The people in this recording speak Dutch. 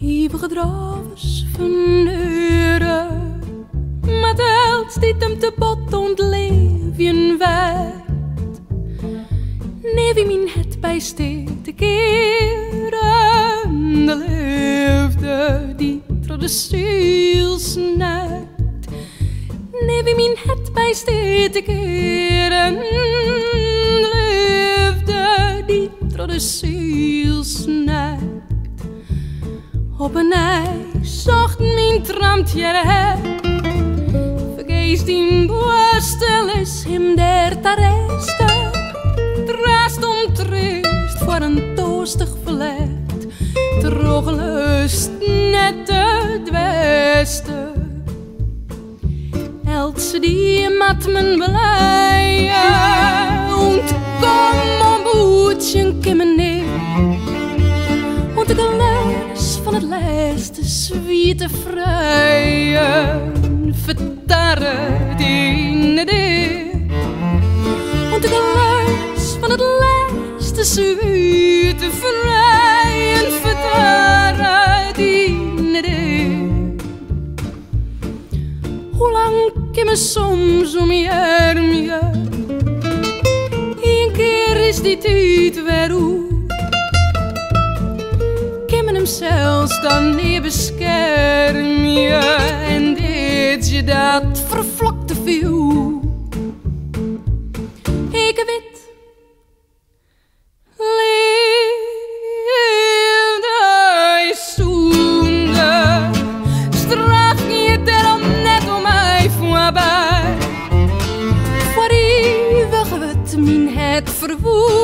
Eeuwige dravers verneuren, met held die hem te bot ontleven werd. Nee, wie mijn het bij steed te keren, de liefde die door de ziel snijdt. Nee, wie mijn het bij steed te keren, de liefde die door de ziel snijdt. Op een ijs zocht mijn trampje het, vergeet die boerstel is hem der tareste. Draast om triest voor een toostig verlet, drogelust net het beste. Else die mat men beleien, und kom om boetje kimmen neer. Und de geluid van het lijste zwiete vrijen, vertarret in de deur. Und de geluid van het lijste zwiete vrijen, vertarret in de deur. Hoe lang kan me soms om je armen? Eén keer is die tijd weer uit. Kan men hem zelfs dan niet beschermen? En dit je dat vervlokt te veel. Ik weet. Mijn het verwoed.